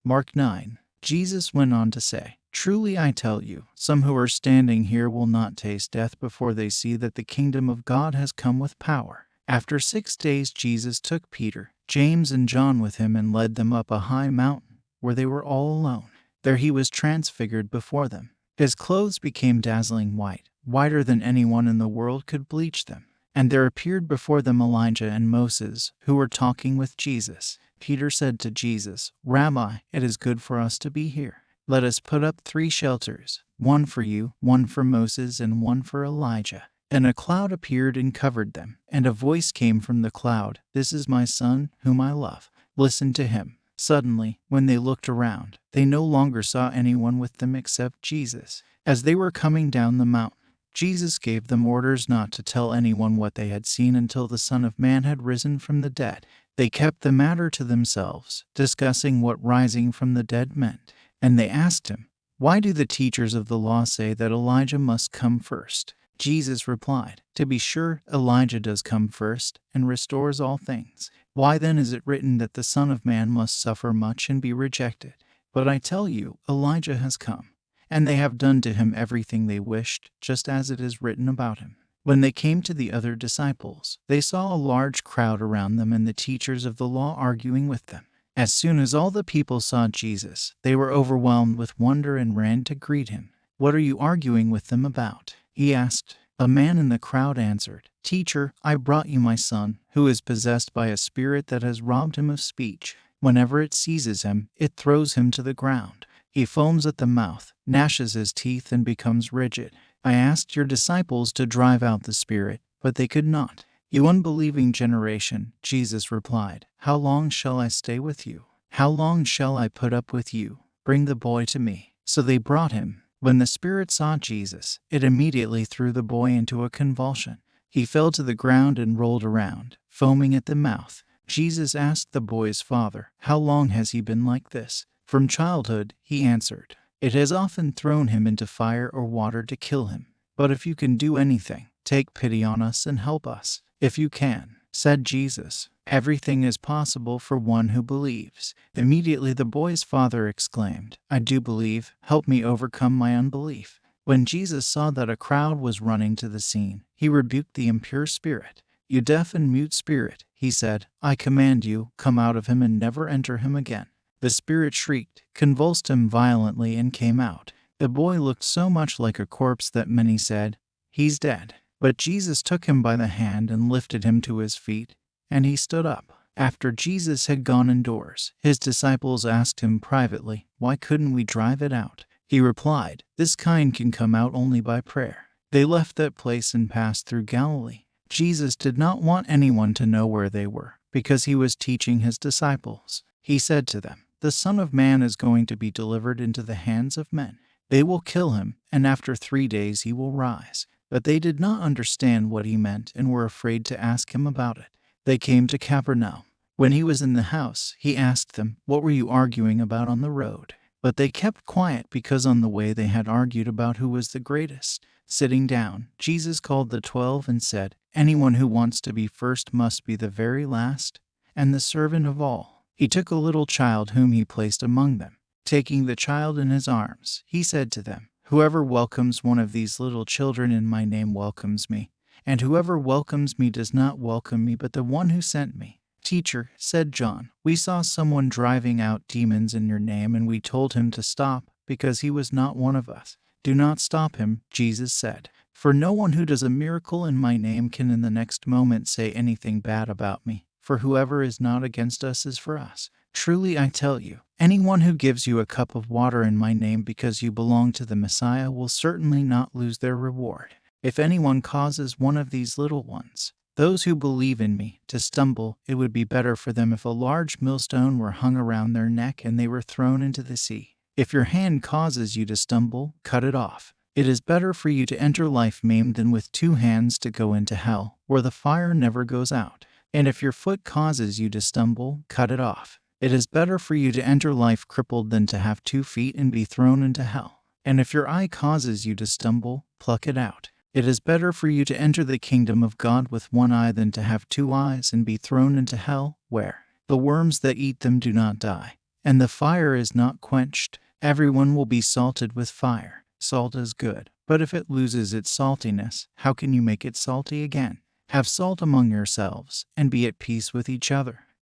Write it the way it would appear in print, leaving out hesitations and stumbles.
Mark 9. Jesus went on to say, "Truly I tell you, some who are standing here will not taste death before they see that the kingdom of God has come with power." After 6 days, Jesus took Peter, James, and John with him and led them up a high mountain, where they were all alone. There he was transfigured before them. His clothes became dazzling white, whiter than anyone in the world could bleach them. And there appeared before them Elijah and Moses, who were talking with Jesus. Peter said to Jesus, "Rabbi, it is good for us to be here. Let us put up 3 shelters, one for you, one for Moses, and one for Elijah." And a cloud appeared and covered them, and a voice came from the cloud, "This is my Son, whom I love. Listen to him." Suddenly, when they looked around, they no longer saw anyone with them except Jesus. As they were coming down the mountain, Jesus gave them orders not to tell anyone what they had seen until the Son of Man had risen from the dead. They kept the matter to themselves, discussing what rising from the dead meant. And they asked him, "Why do the teachers of the law say that Elijah must come first?" Jesus replied, "To be sure, Elijah does come first and restores all things. Why then is it written that the Son of Man must suffer much and be rejected? But I tell you, Elijah has come, and they have done to him everything they wished, just as it is written about him." When they came to the other disciples, they saw a large crowd around them and the teachers of the law arguing with them. As soon as all the people saw Jesus, they were overwhelmed with wonder and ran to greet him. "What are you arguing with them about?" he asked. A man in the crowd answered, "Teacher, I brought you my son, who is possessed by a spirit that has robbed him of speech. Whenever it seizes him, it throws him to the ground. He foams at the mouth, gnashes his teeth, and becomes rigid. I asked your disciples to drive out the spirit, but they could not." "You unbelieving generation," Jesus replied, "how long shall I stay with you? How long shall I put up with you? Bring the boy to me." So they brought him. When the spirit saw Jesus, it immediately threw the boy into a convulsion. He fell to the ground and rolled around, foaming at the mouth. Jesus asked the boy's father, "How long has he been like this?" "From childhood," he answered. "It has often thrown him into fire or water to kill him. But if you can do anything, take pity on us and help us." "If you can," said Jesus, "everything is possible for one who believes." Immediately the boy's father exclaimed, "I do believe, help me overcome my unbelief." When Jesus saw that a crowd was running to the scene, he rebuked the impure spirit. "You deaf and mute spirit," he said, "I command you, come out of him and never enter him again." The spirit shrieked, convulsed him violently, and came out. The boy looked so much like a corpse that many said, "He's dead." But Jesus took him by the hand and lifted him to his feet, and he stood up. After Jesus had gone indoors, his disciples asked him privately, "Why couldn't we drive it out?" He replied, "This kind can come out only by prayer." They left that place and passed through Galilee. Jesus did not want anyone to know where they were, because he was teaching his disciples. He said to them, "The Son of Man is going to be delivered into the hands of men. They will kill him, and after 3 days he will rise." But they did not understand what he meant and were afraid to ask him about it. They came to Capernaum. When he was in the house, he asked them, "What were you arguing about on the road?" But they kept quiet because on the way they had argued about who was the greatest. Sitting down, Jesus called the 12 and said, "Anyone who wants to be first must be the very last, and the servant of all." He took a little child whom he placed among them. Taking the child in his arms, he said to them, "Whoever welcomes one of these little children in my name welcomes me, and whoever welcomes me does not welcome me but the one who sent me." "Teacher," said John, "we saw someone driving out demons in your name, and we told him to stop, because he was not one of us." "Do not stop him," Jesus said, "for no one who does a miracle in my name can in the next moment say anything bad about me, for whoever is not against us is for us. Truly I tell you, anyone who gives you a cup of water in my name because you belong to the Messiah will certainly not lose their reward. If anyone causes one of these little ones, those who believe in me, to stumble, it would be better for them if a large millstone were hung around their neck and they were thrown into the sea. If your hand causes you to stumble, cut it off. It is better for you to enter life maimed than with 2 hands to go into hell, where the fire never goes out. And if your foot causes you to stumble, cut it off. It is better for you to enter life crippled than to have 2 feet and be thrown into hell. And if your eye causes you to stumble, pluck it out. It is better for you to enter the kingdom of God with 1 eye than to have 2 eyes and be thrown into hell, where the worms that eat them do not die, and the fire is not quenched, everyone will be salted with fire. Salt is good, but if it loses its saltiness, how can you make it salty again? Have salt among yourselves, and be at peace with each other.